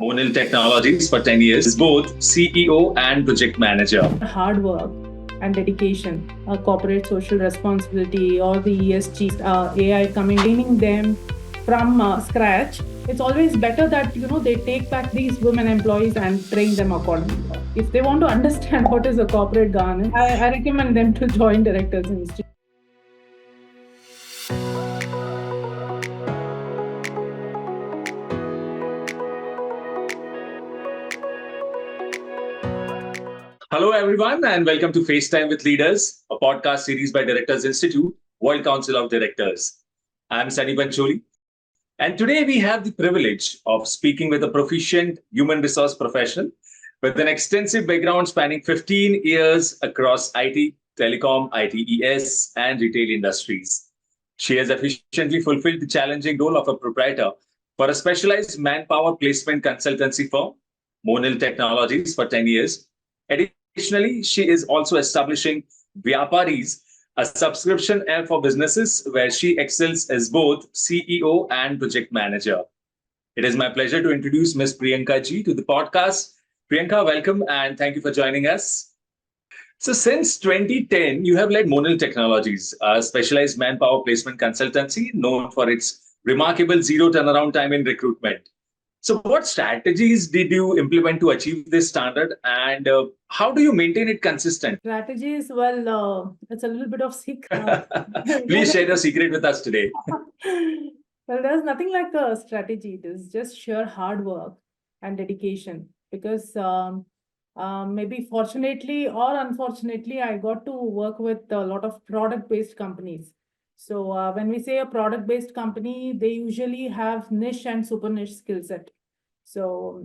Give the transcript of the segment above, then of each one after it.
Monal Technologies for 10 years, both CEO and project manager. Hard work and dedication, corporate social responsibility, or the ESG, AI coming, training them from scratch. It's always better that they take back these women employees and train them accordingly. If they want to understand what is a corporate governance, I recommend them to join Directors Institute. Hello, everyone, and welcome to FaceTime with Leaders, a podcast series by Directors Institute, World Council of Directors. I'm Sunny Pancholi, and today we have the privilege of speaking with a proficient human resource professional with an extensive background spanning 15 years across IT, telecom, ITES, and retail industries. She has efficiently fulfilled the challenging role of a proprietor for a specialized manpower placement consultancy firm, Monal Technologies, for 10 years. Additionally, she is also establishing Vyaparis, a subscription app for businesses where she excels as both CEO and project manager. It is my pleasure to introduce Ms. Priyanka G to the podcast. Priyanka, welcome and thank you for joining us. So, since 2010, you have led Monal Technologies, a specialized manpower placement consultancy known for its remarkable zero turnaround time in recruitment. So, what strategies did you implement to achieve this standard, and how do you maintain it consistent? Strategies, well, it's a little bit of secret. Please share your secret with us today. Well, there's nothing like a strategy. It is just sheer hard work and dedication. Because maybe fortunately or unfortunately, I got to work with a lot of product-based companies. So when we say a product-based company, they usually have niche and super niche skill set. So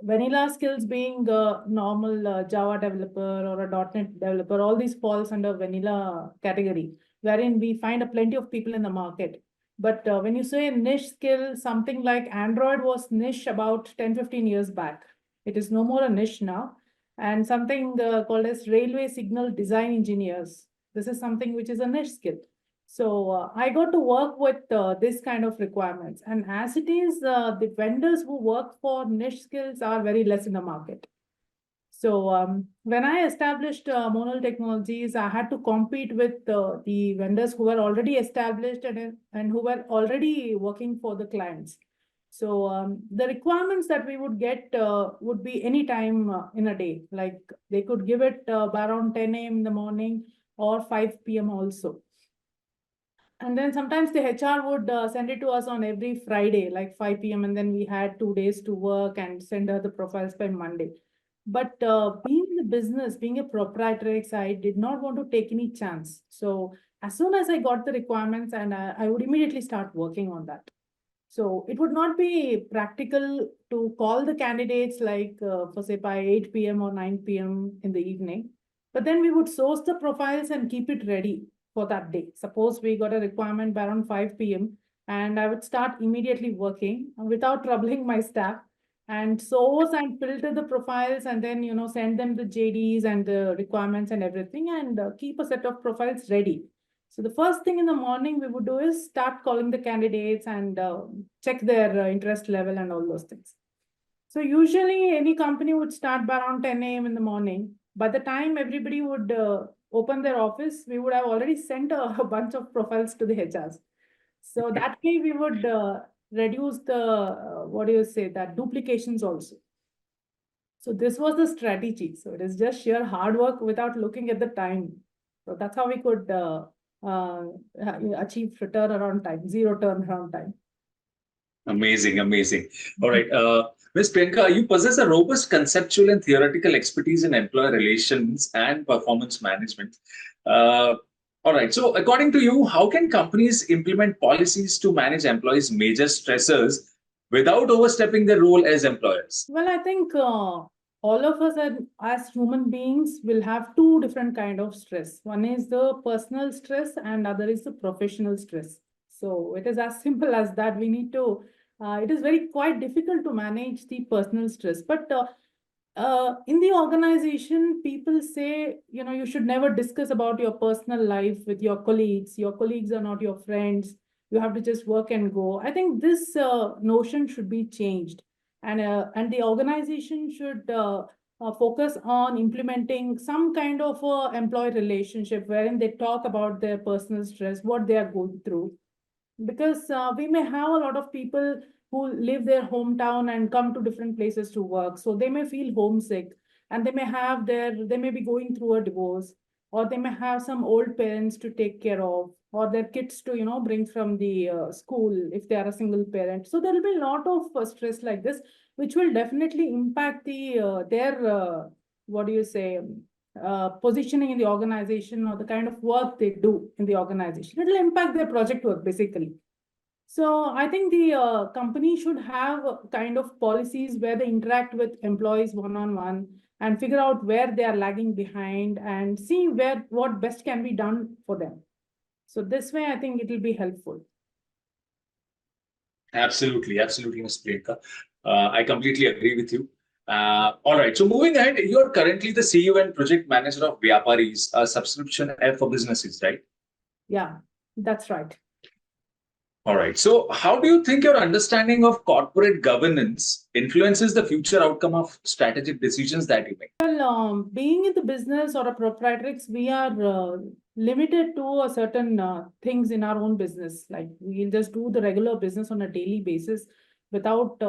vanilla skills being a normal Java developer or a .NET developer, all these falls under vanilla category, wherein we find a plenty of people in the market. But when you say niche skill, something like Android was niche about 10-15 years back. It is no more a niche now. And something called as railway signal design engineers. This is something which is a niche skill. So I got to work with this kind of requirements. And as it is, the vendors who work for niche skills are very less in the market. So when I established Monal Technologies, I had to compete with the vendors who were already established and who were already working for the clients. So the requirements that we would get would be any time in a day. Like they could give it by around 10 a.m. in the morning or 5 p.m. also. And then sometimes the HR would send it to us on every Friday, like 5 p.m. And then we had 2 days to work and send her the profiles by Monday. But being in the business, being a proprietor, I did not want to take any chance. So as soon as I got the requirements, and I would immediately start working on that. So it would not be practical to call the candidates like for say by 8 p.m. or 9 p.m. in the evening. But then we would source the profiles and keep it ready for that day. Suppose we got a requirement by around 5 p.m. and I would start immediately working without troubling my staff and source and filter the profiles and then send them the JDs and the requirements and everything and keep a set of profiles ready. So the first thing in the morning we would do is start calling the candidates and check their interest level and all those things. So usually any company would start by around 10 a.m. in the morning. By the time everybody would open their office, we would have already sent a bunch of profiles to the HRs. So that way we would reduce the, that duplications also. So this was the strategy. So it is just sheer hard work without looking at the time. So that's how we could achieve turnaround time, zero turnaround time. Amazing, amazing. All right. Ms. Priyanka, you possess a robust conceptual and theoretical expertise in employer relations and performance management. All right. So, according to you, how can companies implement policies to manage employees' major stressors without overstepping their role as employers? Well, I think all of us as human beings will have two different kind of stress. One is the personal stress and other is the professional stress. So it is as simple as that. We need to, it is very quite difficult to manage the personal stress. But in the organization, people say, you should never discuss about your personal life with your colleagues. Your colleagues are not your friends. You have to just work and go. I think this notion should be changed. and the organization should focus on implementing some kind of employee relationship wherein they talk about their personal stress, what they are going through, because we may have a lot of people who leave their hometown and come to different places to work, so they may feel homesick, and they may be going through a divorce, or they may have some old parents to take care of, or their kids to bring from the school if they are a single parent. So there will be a lot of stress like this, which will definitely impact their what do you say, positioning in the organization, or the kind of work they do in the organization. It will impact their project work basically. So I think the company should have kind of policies where they interact with employees one on one and figure out where they are lagging behind and see where what best can be done for them. So this way, I think it will be helpful. Absolutely, absolutely, Ms. Priyanka. I completely agree with you. All right. So moving ahead, you're currently the CEO and project manager of Vyaparis, a subscription app for businesses, right? Yeah, that's right. All right. So how do you think your understanding of corporate governance influences the future outcome of strategic decisions that you make? Well, being in the business or a proprietrix, we are limited to a certain things in our own business. Like we'll just do the regular business on a daily basis without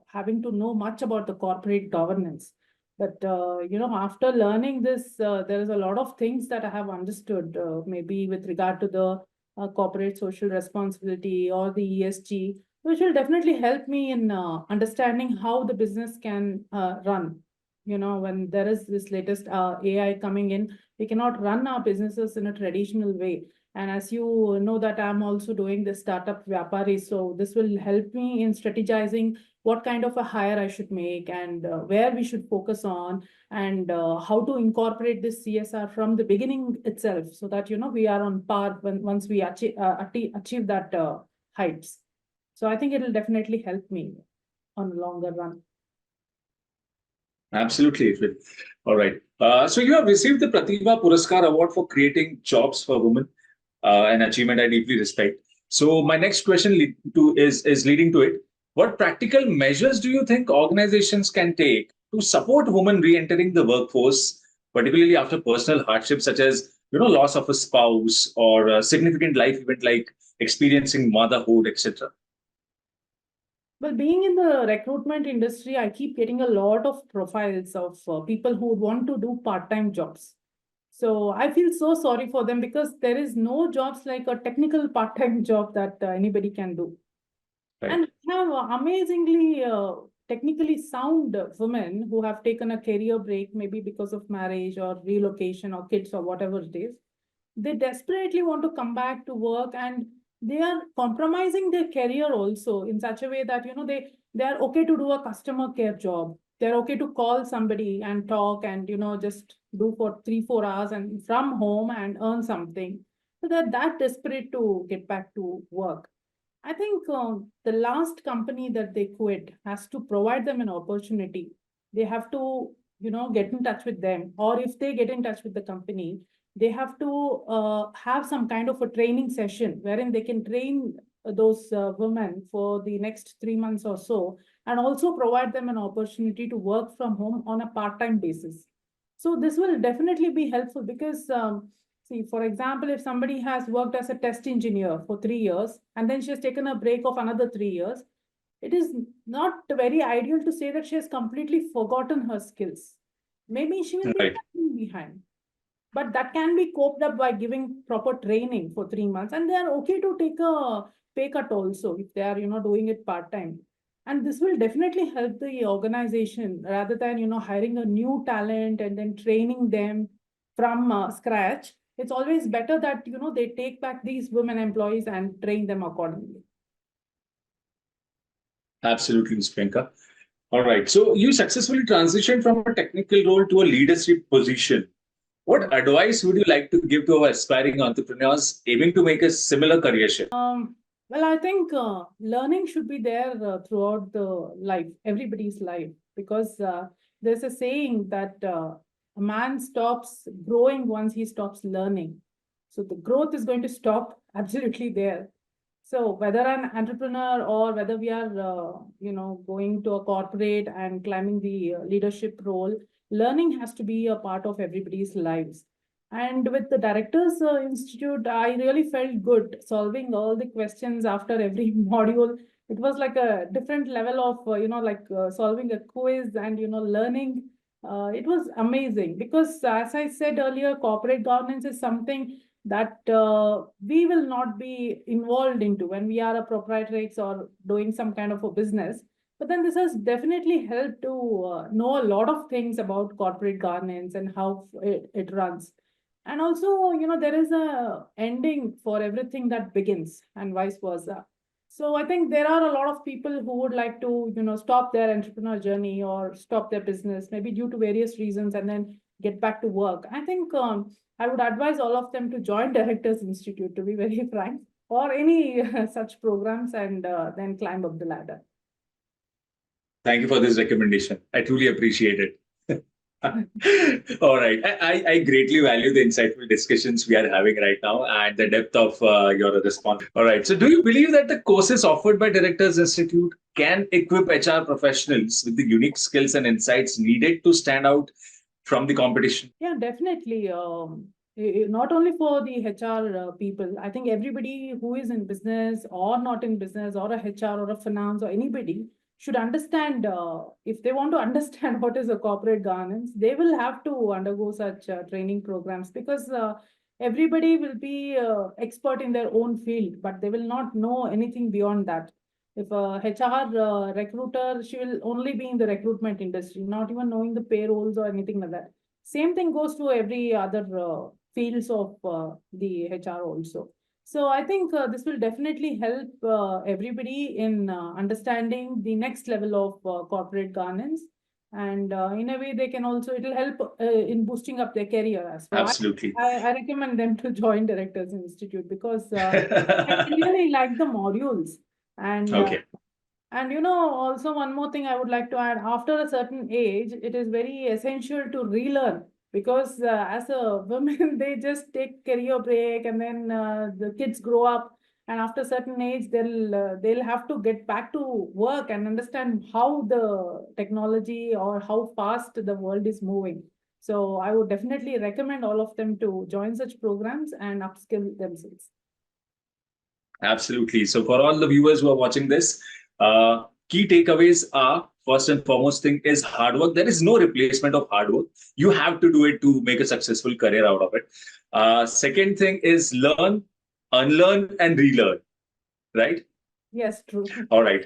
having to know much about the corporate governance. But after learning this, there is a lot of things that I have understood, maybe with regard to the corporate social responsibility or the ESG, which will definitely help me in understanding how the business can run. When there is this latest AI coming in, we cannot run our businesses in a traditional way. And as you know that I'm also doing the startup Vyapari, so this will help me in strategizing what kind of a hire I should make, and where we should focus on, and how to incorporate this CSR from the beginning itself, so that we are on par once we achieve that heights. So I think it will definitely help me on the longer run. Absolutely, it will. All right. So you have received the Pratibha Puraskar Award for creating jobs for women, an achievement I deeply respect. So my next question is leading to it. What practical measures do you think organizations can take to support women re-entering the workforce, particularly after personal hardships such as loss of a spouse or a significant life event like experiencing motherhood, etc.? Well, being in the recruitment industry, I keep getting a lot of profiles of people who want to do part-time jobs. So I feel so sorry for them, because there is no jobs like a technical part-time job that anybody can do. Right. And we have amazingly technically sound women who have taken a career break, maybe because of marriage or relocation or kids or whatever it is. They desperately want to come back to work, and they are compromising their career also in such a way that they are okay to do a customer care job. They're okay to call somebody and talk and just do for 3-4 hours and from home and earn something. So they're that desperate to get back to work. I think the last company that they quit has to provide them an opportunity. They have to, get in touch with them, or if they get in touch with the company, they have to have some kind of a training session wherein they can train those women for the next 3 months or so, and also provide them an opportunity to work from home on a part-time basis. So this will definitely be helpful, because see, for example, if somebody has worked as a test engineer for 3 years and then she has taken a break of another 3 years, it is not very ideal to say that she has completely forgotten her skills. Maybe she will be Right. lagging behind, but that can be coped up by giving proper training for 3 months, and they are okay to take a pay cut also if they are doing it part time. And this will definitely help the organization, rather than hiring a new talent and then training them from scratch. It's always better that they take back these women employees and train them accordingly. Absolutely, Ms. Priyanka. All right. So you successfully transitioned from a technical role to a leadership position. What advice would you like to give to our aspiring entrepreneurs aiming to make a similar career shift? Well, I think learning should be there throughout the life, everybody's life, because there's a saying that a man stops growing once he stops learning. So the growth is going to stop absolutely there. So whether an entrepreneur or whether we are, going to a corporate and climbing the leadership role, learning has to be a part of everybody's lives. And with the Directors Institute, I really felt good solving all the questions after every module. It was like a different level of, solving a quiz and, learning. It was amazing because, as I said earlier, corporate governance is something that we will not be involved into when we are a proprietrix or doing some kind of a business. But then this has definitely helped to know a lot of things about corporate governance and how it runs. And also, there is a ending for everything that begins and vice versa. So I think there are a lot of people who would like to, stop their entrepreneur journey or stop their business, maybe due to various reasons, and then get back to work. I think I would advise all of them to join Directors Institute, to be very frank, or any such programs, and then climb up the ladder. Thank you for this recommendation. I truly appreciate it. All right. I greatly value the insightful discussions we are having right now and the depth of your response. All right. So, do you believe that the courses offered by Directors Institute can equip HR professionals with the unique skills and insights needed to stand out from the competition? Yeah, definitely. Not only for the HR people, I think everybody who is in business or not in business, or a HR or a finance or anybody, should understand, if they want to understand what is a corporate governance, they will have to undergo such training programs, because everybody will be expert in their own field, but they will not know anything beyond that. If a HR recruiter, she will only be in the recruitment industry, not even knowing the payrolls or anything like that. Same thing goes to every other fields of the HR also. So I think this will definitely help everybody in understanding the next level of corporate governance. And in a way, they can also, it will help in boosting up their career as well. Absolutely. I recommend them to join Directors Institute, because I really like the modules. And Okay. also one more thing I would like to add, after a certain age, it is very essential to relearn, because as a woman, they just take career break, and then the kids grow up, and after a certain age, they'll have to get back to work and understand how the technology or how fast the world is moving. So I would definitely recommend all of them to join such programs and upskill themselves. Absolutely. So, for all the viewers who are watching this, key takeaways are, first and foremost thing is hard work. There is no replacement of hard work. You have to do it to make a successful career out of it. Second thing is learn, unlearn, and relearn. Right? Yes, true. All right.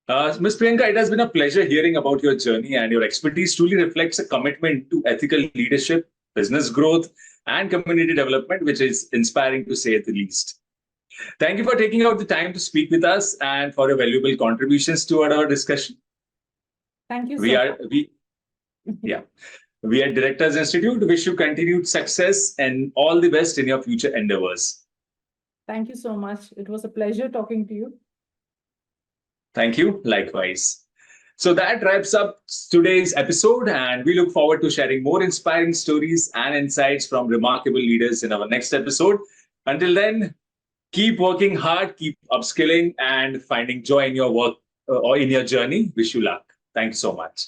Ms. Priyanka, it has been a pleasure hearing about your journey, and your expertise truly reflects a commitment to ethical leadership, business growth, and community development, which is inspiring to say at the least. Thank you for taking out the time to speak with us and for your valuable contributions to our discussion. Thank you We so are we yeah. We at Directors Institute wish you continued success and all the best in your future endeavors. Thank you so much. It was a pleasure talking to you. Thank you. Likewise. So that wraps up today's episode, and we look forward to sharing more inspiring stories and insights from remarkable leaders in our next episode. Until then, keep working hard, keep upskilling, and finding joy in your work or in your journey. Wish you luck. Thanks so much.